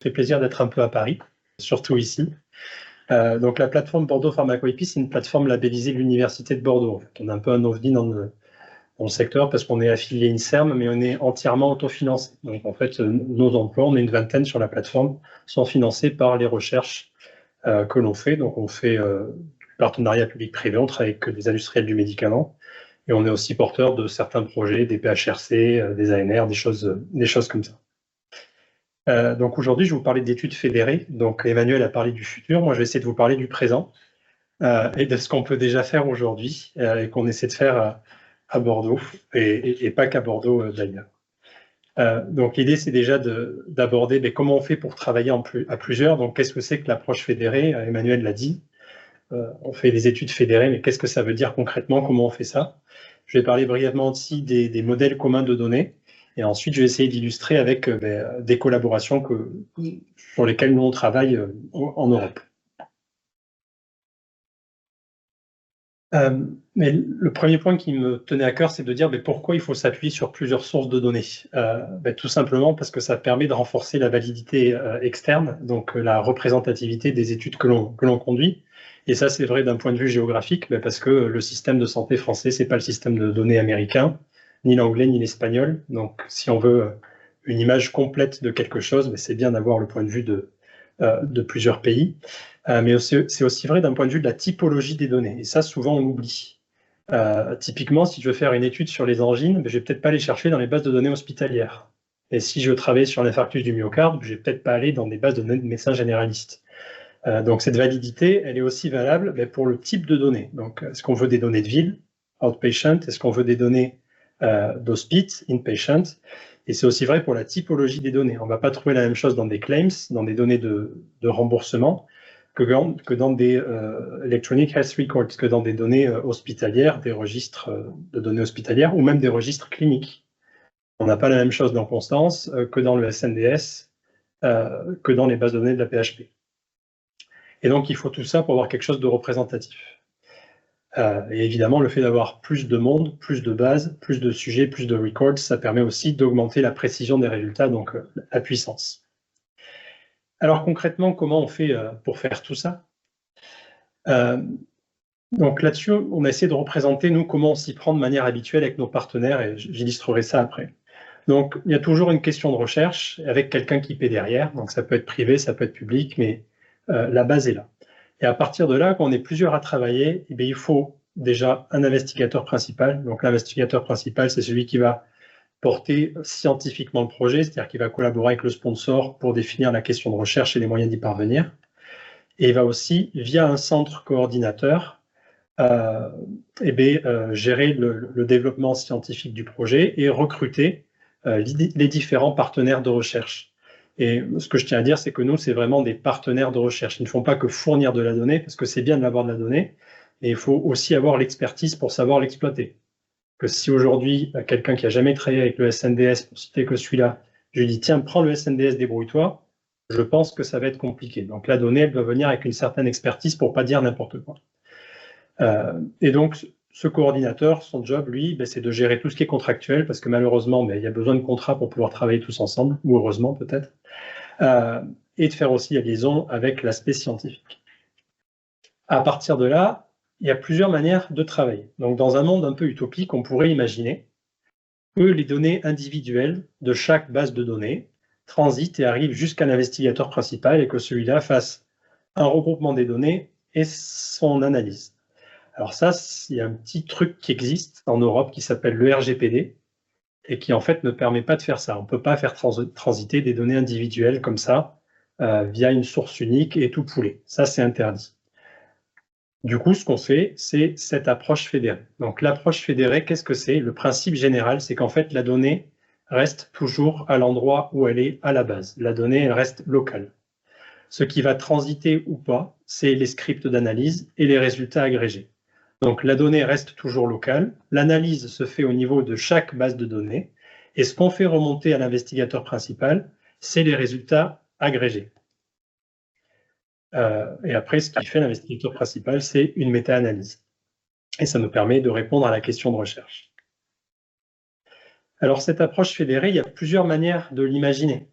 fait plaisir d'être un peu à Paris, surtout ici. Donc la plateforme Bordeaux PharmacoEpi, c'est une plateforme labellisée de l'Université de Bordeaux. En fait, on est un peu un ovni dans le secteur parce qu'on est affilié INSERM, mais on est entièrement autofinancé. Donc en fait, nos emplois, on est une vingtaine sur la plateforme, sont financés par les recherches que l'on fait. Donc on fait du partenariat public-privé, on travaille avec des industriels du médicament, et on est aussi porteur de certains projets, des PHRC, des ANR, des choses comme ça. Donc aujourd'hui, je vais vous parler d'études fédérées. Donc Emmanuel a parlé du futur, moi je vais essayer de vous parler du présent et de ce qu'on peut déjà faire aujourd'hui et qu'on essaie de faire à Bordeaux et pas qu'à Bordeaux d'ailleurs. Donc l'idée c'est déjà d'aborder comment on fait pour travailler à plusieurs. Donc qu'est-ce que c'est que l'approche fédérée? Emmanuel l'a dit, on fait des études fédérées, mais qu'est-ce que ça veut dire concrètement? Comment on fait ça? Je vais parler brièvement aussi des modèles communs de données. Et ensuite, je vais essayer d'illustrer avec des collaborations sur lesquelles nous on travaille en Europe. Mais le premier point qui me tenait à cœur, c'est de dire pourquoi il faut s'appuyer sur plusieurs sources de données. Tout simplement parce que ça permet de renforcer la validité externe, donc la représentativité des études que l'on conduit. Et ça, c'est vrai d'un point de vue géographique, parce que le système de santé français, c'est pas le système de données américain, ni l'anglais, ni l'espagnol. Donc, si on veut une image complète de quelque chose, c'est bien d'avoir le point de vue de plusieurs pays. Mais c'est aussi vrai d'un point de vue de la typologie des données. Et ça, souvent, on oublie. Typiquement, si je veux faire une étude sur les angines, je vais peut-être pas aller chercher dans les bases de données hospitalières. Et si je veux travailler sur l'infarctus du myocarde, je vais peut-être pas aller dans des bases de données de médecins généralistes. Donc cette validité, elle est aussi valable pour le type de données. Donc est-ce qu'on veut des données de ville, outpatient? Est-ce qu'on veut des données d'hospice, inpatient? Et c'est aussi vrai pour la typologie des données. On ne va pas trouver la même chose dans des claims, dans des données de remboursement, que dans des electronic health records, que dans des données hospitalières, des registres de données hospitalières, ou même des registres cliniques. On n'a pas la même chose dans Constance que dans le SNDS, que dans les bases de données de la PHP. Et donc, il faut tout ça pour avoir quelque chose de représentatif. Et évidemment, le fait d'avoir plus de monde, plus de bases, plus de sujets, plus de records, ça permet aussi d'augmenter la précision des résultats, donc la puissance. Alors concrètement, comment on fait pour faire tout ça? Donc là-dessus, on a essayé de représenter, nous, comment on s'y prend de manière habituelle avec nos partenaires, et j'illustrerai ça après. Donc, il y a toujours une question de recherche avec quelqu'un qui paie derrière, donc ça peut être privé, ça peut être public, mais la base est là. Et à partir de là, quand on est plusieurs à travailler, il faut déjà un investigateur principal. Donc l'investigateur principal, c'est celui qui va porter scientifiquement le projet, c'est-à-dire qu'il va collaborer avec le sponsor pour définir la question de recherche et les moyens d'y parvenir. Et il va aussi, via un centre coordinateur, gérer le développement scientifique du projet et recruter les différents partenaires de recherche. Et ce que je tiens à dire, c'est que nous, c'est vraiment des partenaires de recherche. Ils ne font pas que fournir de la donnée, parce que c'est bien d'avoir de la donnée, et il faut aussi avoir l'expertise pour savoir l'exploiter. Que si aujourd'hui, quelqu'un qui n'a jamais travaillé avec le SNDS, pour citer que celui-là, je lui dis, tiens, prends le SNDS, débrouille-toi, je pense que ça va être compliqué. Donc la donnée, elle doit venir avec une certaine expertise pour ne pas dire n'importe quoi. Et donc, ce coordinateur, son job, lui, c'est de gérer tout ce qui est contractuel, parce que malheureusement, il y a besoin de contrats pour pouvoir travailler tous ensemble, ou heureusement peut-être, et de faire aussi la liaison avec l'aspect scientifique. À partir de là, il y a plusieurs manières de travailler. Donc, dans un monde un peu utopique, on pourrait imaginer que les données individuelles de chaque base de données transitent et arrivent jusqu'à l'investigateur principal et que celui-là fasse un regroupement des données et son analyse. Alors ça, il y a un petit truc qui existe en Europe qui s'appelle le RGPD et qui en fait ne permet pas de faire ça. On ne peut pas faire transiter des données individuelles comme ça via une source unique et tout pouler. Ça, c'est interdit. Du coup, ce qu'on fait, c'est cette approche fédérée. Donc l'approche fédérée, qu'est-ce que c'est? Le principe général, c'est qu'en fait, la donnée reste toujours à l'endroit où elle est à la base. La donnée, elle reste locale. Ce qui va transiter ou pas, c'est les scripts d'analyse et les résultats agrégés. Donc la donnée reste toujours locale, l'analyse se fait au niveau de chaque base de données, et ce qu'on fait remonter à l'investigateur principal, c'est les résultats agrégés. Et après, ce qui fait l'investigateur principal, c'est une méta-analyse. Et ça nous permet de répondre à la question de recherche. Alors cette approche fédérée, il y a plusieurs manières de l'imaginer.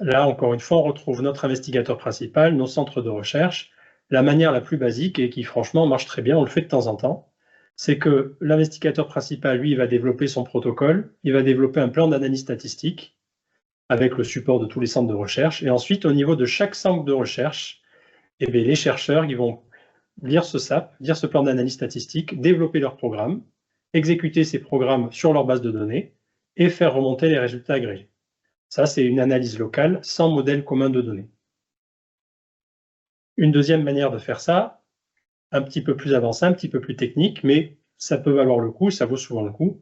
là, encore une fois, on retrouve notre investigateur principal, nos centres de recherche. La manière la plus basique et qui, franchement, marche très bien, on le fait de temps en temps, c'est que l'investigateur principal, lui, il va développer son protocole, il va développer un plan d'analyse statistique avec le support de tous les centres de recherche. Et ensuite, au niveau de chaque centre de recherche, eh bien, les chercheurs ils vont lire ce SAP, lire ce plan d'analyse statistique, développer leur programme, exécuter ces programmes sur leur base de données et faire remonter les résultats agrégés. Ça, c'est une analyse locale sans modèle commun de données. Une deuxième manière de faire ça, un petit peu plus avancée, un petit peu plus technique, mais ça peut valoir le coup, ça vaut souvent le coup.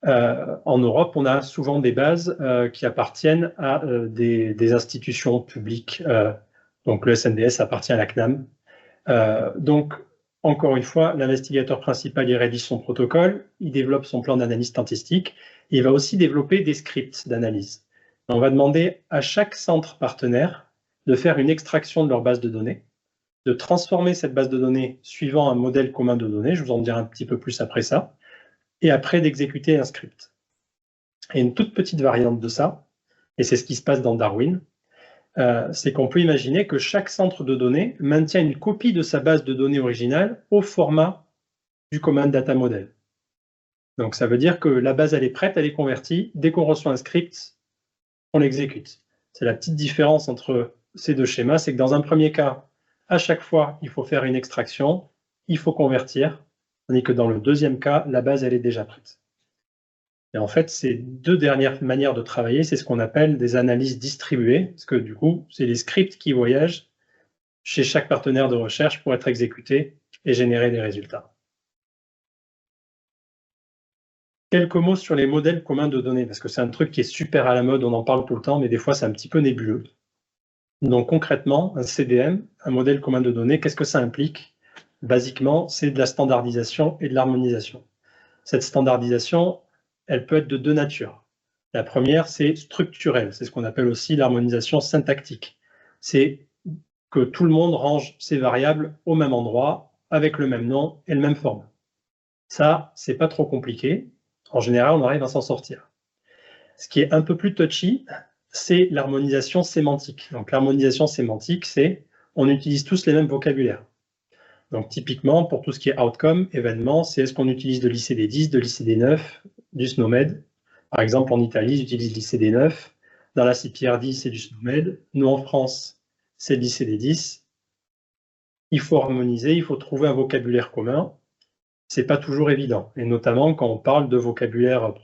En Europe, on a souvent des bases qui appartiennent à des institutions publiques. Donc le SNDS appartient à la CNAM. Donc, encore une fois, l'investigateur principal, il rédige son protocole, il développe son plan d'analyse statistique, et il va aussi développer des scripts d'analyse. On va demander à chaque centre partenaire de faire une extraction de leur base de données, de transformer cette base de données suivant un modèle commun de données, je vous en dirai un petit peu plus après ça, et après d'exécuter un script. Et une toute petite variante de ça, et c'est ce qui se passe dans Darwin, c'est qu'on peut imaginer que chaque centre de données maintient une copie de sa base de données originale au format du Common Data Model. Donc ça veut dire que la base, elle est prête, elle est convertie. Dès qu'on reçoit un script, on l'exécute. C'est la petite différence entre ces deux schémas, c'est que dans un premier cas, à chaque fois, il faut faire une extraction, il faut convertir, tandis que dans le deuxième cas, la base, elle est déjà prête. Et en fait, ces deux dernières manières de travailler, c'est ce qu'on appelle des analyses distribuées, parce que du coup, c'est les scripts qui voyagent chez chaque partenaire de recherche pour être exécutés et générer des résultats. Quelques mots sur les modèles communs de données, parce que c'est un truc qui est super à la mode, on en parle tout le temps, mais des fois c'est un petit peu nébuleux. Donc concrètement, un CDM, un modèle commun de données, qu'est-ce que ça implique? Basiquement, c'est de la standardisation et de l'harmonisation. Cette standardisation, elle peut être de deux natures. La première, c'est structurelle, c'est ce qu'on appelle aussi l'harmonisation syntactique. C'est que tout le monde range ses variables au même endroit, avec le même nom et le même format. Ça, c'est pas trop compliqué. En général, on arrive à s'en sortir. Ce qui est un peu plus touchy, c'est l'harmonisation sémantique. Donc l'harmonisation sémantique, c'est on utilise tous les mêmes vocabulaires. Donc typiquement, pour tout ce qui est outcome, événement, c'est est-ce qu'on utilise de l'ICD-10, de l'ICD-9, du SNOMED. Par exemple, en Italie, ils utilisent l'ICD-9. Dans la CPRD, c'est du SNOMED. Nous, en France, c'est l'ICD-10. Il faut harmoniser, il faut trouver un vocabulaire commun. C'est pas toujours évident, et notamment quand on parle de vocabulaire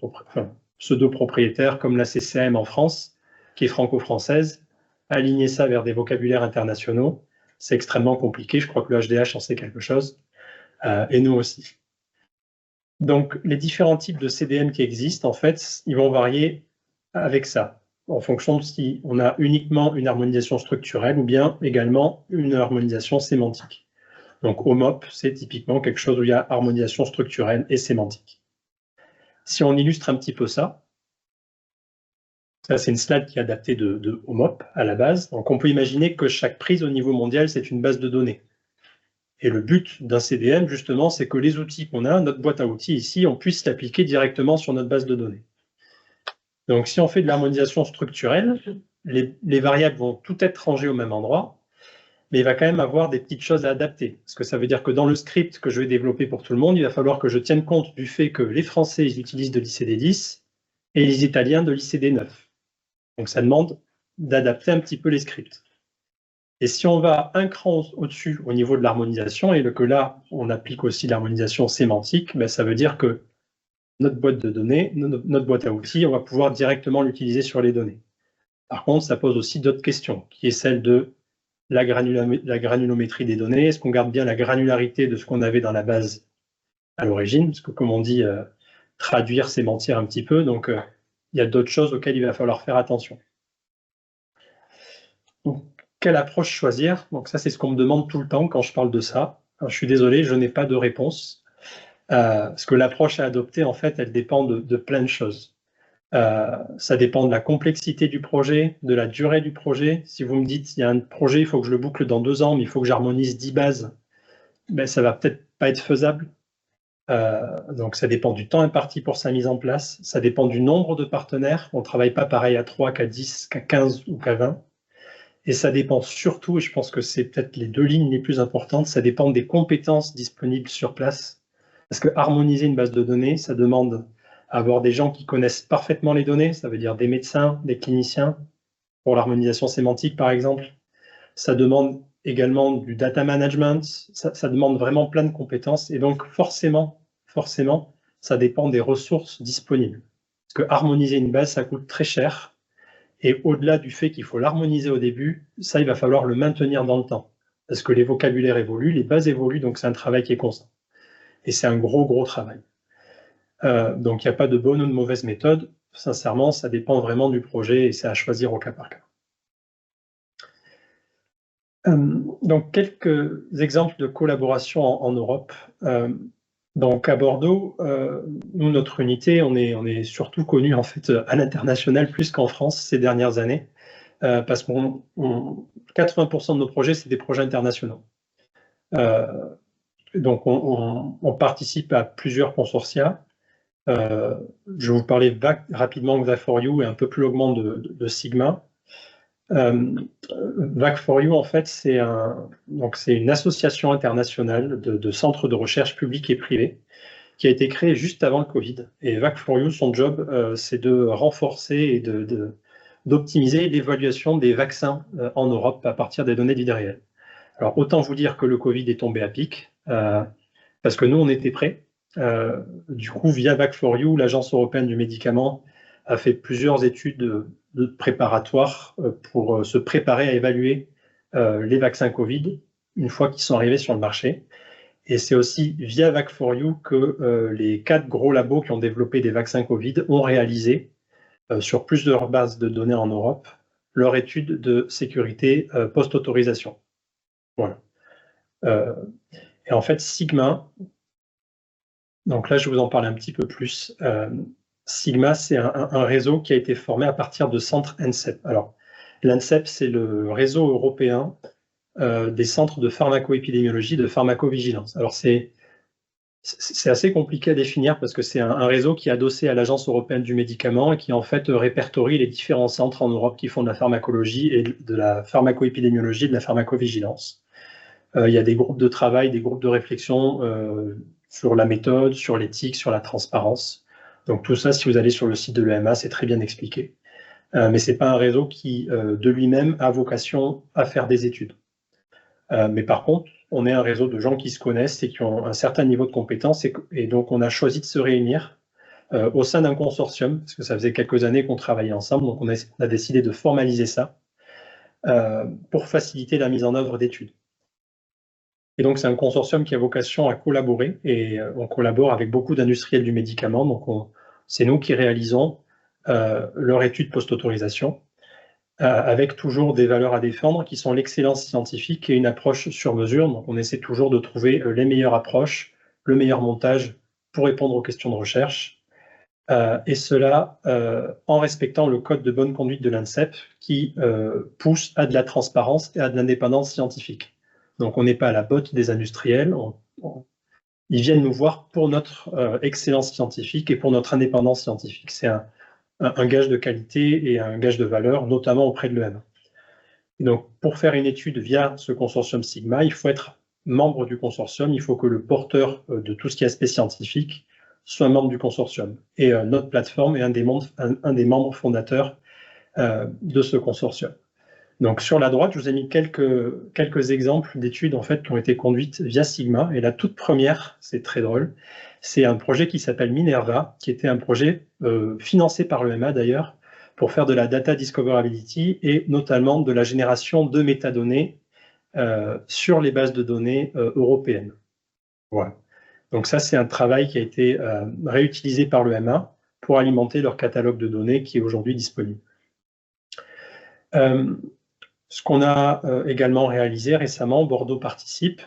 pseudo-propriétaire comme la CCM en France, qui est franco-française, aligner ça vers des vocabulaires internationaux, c'est extrêmement compliqué. Je crois que le HDH en sait quelque chose, et nous aussi. Donc, les différents types de CDM qui existent, en fait, ils vont varier avec ça, en fonction de si on a uniquement une harmonisation structurelle ou bien également une harmonisation sémantique. Donc, OMOP, c'est typiquement quelque chose où il y a harmonisation structurelle et sémantique. Si on illustre un petit peu ça, ça c'est une slide qui est adaptée de OMOP à la base. Donc, on peut imaginer que chaque prise au niveau mondial, c'est une base de données. Et le but d'un CDM, justement, c'est que les outils qu'on a, notre boîte à outils ici, on puisse l'appliquer directement sur notre base de données. Donc, si on fait de l'harmonisation structurelle, les variables vont toutes être rangées au même endroit, mais il va quand même avoir des petites choses à adapter. Parce que ça veut dire que dans le script que je vais développer pour tout le monde, il va falloir que je tienne compte du fait que les Français ils utilisent de l'ICD-10 et les Italiens de l'ICD-9. Donc ça demande d'adapter un petit peu les scripts. Et si on va un cran au-dessus au niveau de l'harmonisation, et que là, on applique aussi l'harmonisation sémantique, ben ça veut dire que notre boîte de données, notre boîte à outils, on va pouvoir directement l'utiliser sur les données. Par contre, ça pose aussi d'autres questions, qui est celle de la granulométrie des données. Est-ce qu'on garde bien la granularité de ce qu'on avait dans la base à l'origine? Parce que, comme on dit, traduire, c'est mentir un petit peu. Donc, il y a d'autres choses auxquelles il va falloir faire attention. Donc, quelle approche choisir? Donc, ça, c'est ce qu'on me demande tout le temps quand je parle de ça. Alors, je suis désolé, je n'ai pas de réponse. Parce que l'approche à adopter, en fait, elle dépend de plein de choses. Ça dépend de la complexité du projet, de la durée du projet. Si vous me dites, il y a un projet, il faut que je le boucle dans 2 ans, mais il faut que j'harmonise 10 bases, ben, ça va peut-être pas être faisable. Donc, ça dépend du temps imparti pour sa mise en place. Ça dépend du nombre de partenaires. On ne travaille pas pareil à 3 qu'à 10, qu'à 15 ou qu'à 20. Et ça dépend surtout, et je pense que c'est peut-être les deux lignes les plus importantes, ça dépend des compétences disponibles sur place. Parce que harmoniser une base de données, ça demande à avoir des gens qui connaissent parfaitement les données. Ça veut dire des médecins, des cliniciens, pour l'harmonisation sémantique, par exemple. Ça demande également du data management. Ça demande vraiment plein de compétences. Et donc, forcément, ça dépend des ressources disponibles. Parce que harmoniser une base, ça coûte très cher. Et au-delà du fait qu'il faut l'harmoniser au début, ça, il va falloir le maintenir dans le temps. Parce que les vocabulaires évoluent, les bases évoluent, donc c'est un travail qui est constant. Et c'est un gros travail. Donc, il n'y a pas de bonne ou de mauvaise méthode. Sincèrement, ça dépend vraiment du projet et c'est à choisir au cas par cas. Donc, quelques exemples de collaboration en Europe. Donc, à Bordeaux, nous, notre unité, on est surtout connu en fait à l'international plus qu'en France ces dernières années, parce que 80% de nos projets, c'est des projets internationaux. Donc, on participe à plusieurs consortia. Je vais vous parler rapidement de VAC4U et un peu plus longuement de Sigma. VAC4U, en fait, c'est une association internationale de centres de recherche publics et privés qui a été créée juste avant le Covid. Et VAC4U, son job, c'est de renforcer et d'optimiser l'évaluation des vaccins en Europe à partir des données de vie réelle. Alors, autant vous dire que le Covid est tombé à pic, parce que nous, on était prêts. Du coup, via VAC4U, l'Agence européenne du médicament a fait plusieurs études préparatoires pour se préparer à évaluer les vaccins Covid une fois qu'ils sont arrivés sur le marché. Et c'est aussi via VAC4U que les 4 gros labos qui ont développé des vaccins Covid ont réalisé, sur plusieurs bases de données en Europe, leur étude de sécurité post-autorisation. Voilà. Et en fait, Sigma, donc là, je vais vous en parler un petit peu plus. Sigma, c'est un réseau qui a été formé à partir de centres NCEP. Alors, l'ANCEP, c'est le réseau européen des centres de pharmacoépidémiologie, de pharmacovigilance. Alors, c'est assez compliqué à définir parce que c'est un réseau qui est adossé à l'Agence européenne du médicament et qui, en fait, répertorie les différents centres en Europe qui font de la pharmacologie et de la pharmacoépidémiologie et de la pharmacovigilance. Il y a des groupes de travail, des groupes de réflexion sur la méthode, sur l'éthique, sur la transparence. Donc tout ça, si vous allez sur le site de l'EMA, c'est très bien expliqué. Mais ce n'est pas un réseau qui, de lui-même, a vocation à faire des études. Mais par contre, on est un réseau de gens qui se connaissent et qui ont un certain niveau de compétence. Et donc, on a choisi de se réunir au sein d'un consortium, parce que ça faisait quelques années qu'on travaillait ensemble. Donc, on a décidé de formaliser ça pour faciliter la mise en œuvre d'études. Et donc, c'est un consortium qui a vocation à collaborer et on collabore avec beaucoup d'industriels du médicament. Donc, c'est nous qui réalisons leur étude post-autorisation avec toujours des valeurs à défendre qui sont l'excellence scientifique et une approche sur mesure. Donc, on essaie toujours de trouver les meilleures approches, le meilleur montage pour répondre aux questions de recherche. Et cela en respectant le code de bonne conduite de l'ANCEP qui pousse à de la transparence et à de l'indépendance scientifique. Donc, on n'est pas à la botte des industriels. Ils viennent nous voir pour notre excellence scientifique et pour notre indépendance scientifique. C'est un gage de qualité et un gage de valeur, notamment auprès de l'EMA. Donc, pour faire une étude via ce consortium Sigma, il faut être membre du consortium. Il faut que le porteur de tout ce qui est aspect scientifique soit membre du consortium. Et notre plateforme est un des membres fondateurs de ce consortium. Donc, sur la droite, je vous ai mis quelques exemples d'études en fait, qui ont été conduites via Sigma. Et la toute première, c'est très drôle, c'est un projet qui s'appelle Minerva, qui était un projet financé par l'EMA d'ailleurs, pour faire de la data discoverability et notamment de la génération de métadonnées sur les bases de données européennes. Voilà. Donc ça, c'est un travail qui a été réutilisé par l'EMA pour alimenter leur catalogue de données qui est aujourd'hui disponible. Ce qu'on a également réalisé récemment, Bordeaux participe,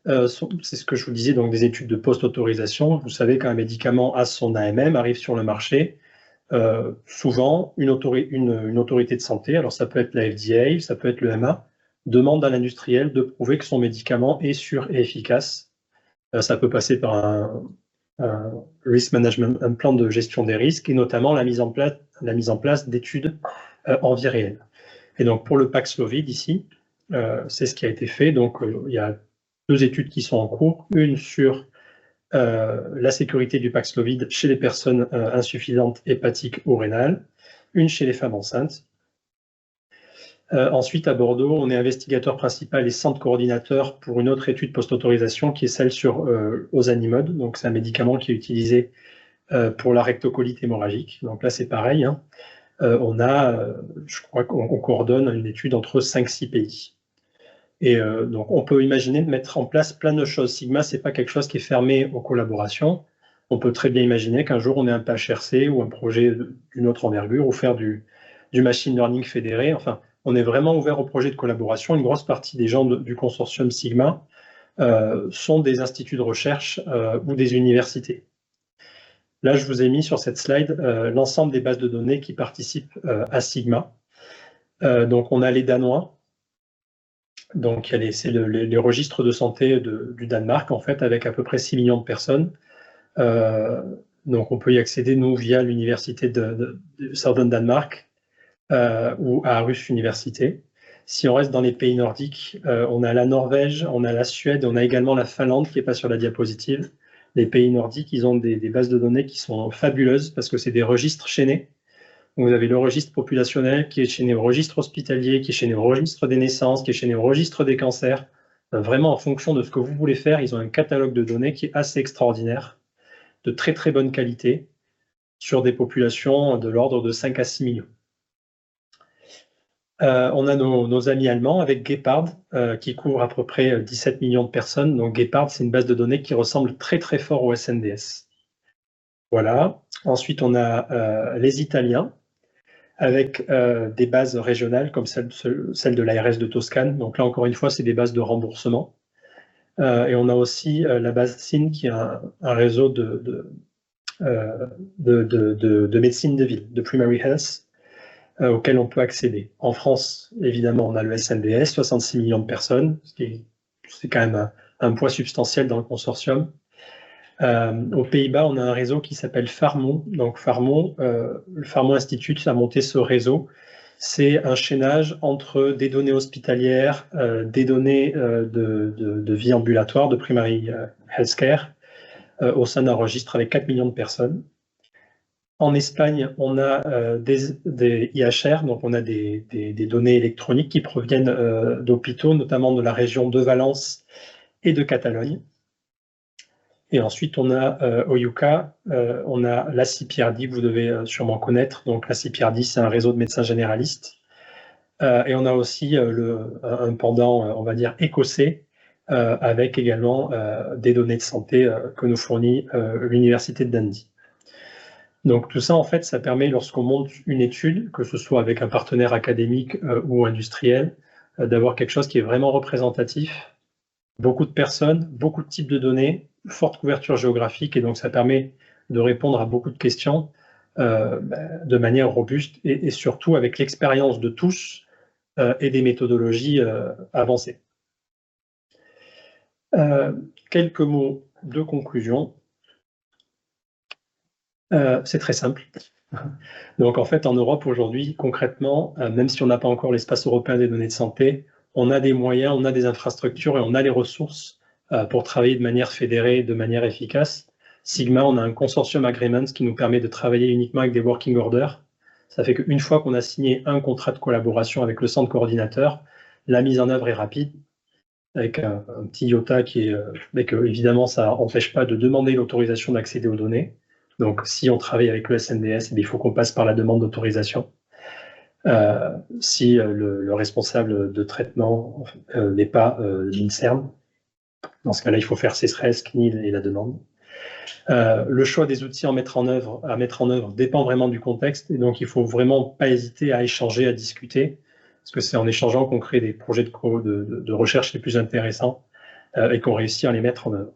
c'est ce que je vous disais, donc des études de post-autorisation. Vous savez qu'un médicament a son AMM, arrive sur le marché, souvent une autorité de santé, alors ça peut être la FDA, ça peut être l'EMA, demande à l'industriel de prouver que son médicament est sûr et efficace. Ça peut passer par risk management, un plan de gestion des risques, et notamment la mise en place d'études en vie réelle. Et donc pour le Paxlovid ici, c'est ce qui a été fait. Donc il y a 2 études qui sont en cours, une sur la sécurité du Paxlovid chez les personnes insuffisantes hépatiques ou rénales, une chez les femmes enceintes. Ensuite, à Bordeaux, on est investigateur principal et centre coordinateur pour une autre étude post-autorisation qui est celle sur Ozanimod. Donc, c'est un médicament qui est utilisé pour la rectocolite hémorragique. Donc là, c'est pareil. Hein. Je crois qu'on coordonne une étude entre 5-6 pays. Et donc, on peut imaginer de mettre en place plein de choses. Sigma, c'est pas quelque chose qui est fermé aux collaborations. On peut très bien imaginer qu'un jour, on ait un PHRC ou un projet d'une autre envergure ou faire du machine learning fédéré. Enfin, on est vraiment ouvert au projet de collaboration. Une grosse partie des gens du consortium Sigma sont des instituts de recherche ou des universités. Là, je vous ai mis sur cette slide l'ensemble des bases de données qui participent à Sigma. Donc, on a les Danois. Donc, c'est les registres de santé du Danemark, en fait, avec à peu près 6 millions de personnes. Donc, on peut y accéder, nous, via l'université de Southern Denmark ou à Aarhus Université. Si on reste dans les pays nordiques, on a la Norvège, on a la Suède, on a également la Finlande qui n'est pas sur la diapositive. Les pays nordiques, ils ont des bases de données qui sont fabuleuses parce que c'est des registres chaînés. Donc, vous avez le registre populationnel qui est chaîné au registre hospitalier, qui est chaîné au registre des naissances, qui est chaîné au registre des cancers. Vraiment, en fonction de ce que vous voulez faire, ils ont un catalogue de données qui est assez extraordinaire, de très très bonne qualité, sur des populations de l'ordre de 5 à 6 millions. On a nos amis allemands avec Gepard, qui couvre à peu près 17 millions de personnes. Donc Gepard, c'est une base de données qui ressemble très très fort au SNDS. Voilà. Ensuite, on a les Italiens, avec des bases régionales comme celle de l'ARS de Toscane. Donc là, encore une fois, c'est des bases de remboursement. Et on a aussi la base SIN, qui est un réseau de médecine de ville, de primary health, auquel on peut accéder. En France, évidemment, on a le SNDS, 66 millions de personnes, c'est quand même un poids substantiel dans le consortium. Aux Pays-Bas, on a un réseau qui s'appelle Pharmo. Donc Pharmo, le Pharmo Institute a monté ce réseau. C'est un chaînage entre des données hospitalières, des données de vie ambulatoire, de primary healthcare, au sein d'un registre avec 4 millions de personnes. En Espagne, on a des IHR, donc on a des données électroniques qui proviennent d'hôpitaux, notamment de la région de Valence et de Catalogne. Et ensuite, on a au UK, on a la CPRD, que vous devez sûrement connaître. Donc la CPRD, c'est un réseau de médecins généralistes. Et on a aussi un pendant, on va dire, écossais, avec également des données de santé que nous fournit l'Université de Dundee. Donc tout ça, en fait, ça permet, lorsqu'on monte une étude, que ce soit avec un partenaire académique ou industriel, d'avoir quelque chose qui est vraiment représentatif. Beaucoup de personnes, beaucoup de types de données, forte couverture géographique, et donc ça permet de répondre à beaucoup de questions de manière robuste et surtout avec l'expérience de tous et des méthodologies avancées. Quelques mots de conclusion. C'est très simple. Donc en fait, en Europe aujourd'hui, concrètement, même si on n'a pas encore l'espace européen des données de santé, on a des moyens, on a des infrastructures et on a les ressources pour travailler de manière fédérée, de manière efficace. Sigma, on a un consortium agreement qui nous permet de travailler uniquement avec des working orders. Ça fait qu'une fois qu'on a signé un contrat de collaboration avec le centre coordinateur, la mise en œuvre est rapide, avec un petit iota qui est... mais que, évidemment, ça n'empêche pas de demander l'autorisation d'accéder aux données. Donc, si on travaille avec le SNDS, il faut qu'on passe par la demande d'autorisation. Si le responsable de traitement n'est pas l'INSERM, dans ce cas-là, il faut faire CESRES, CNIL et la demande. Le choix des outils à mettre en œuvre dépend vraiment du contexte, et donc il ne faut vraiment pas hésiter à échanger, à discuter, parce que c'est en échangeant qu'on crée des projets de recherche les plus intéressants et qu'on réussit à les mettre en œuvre.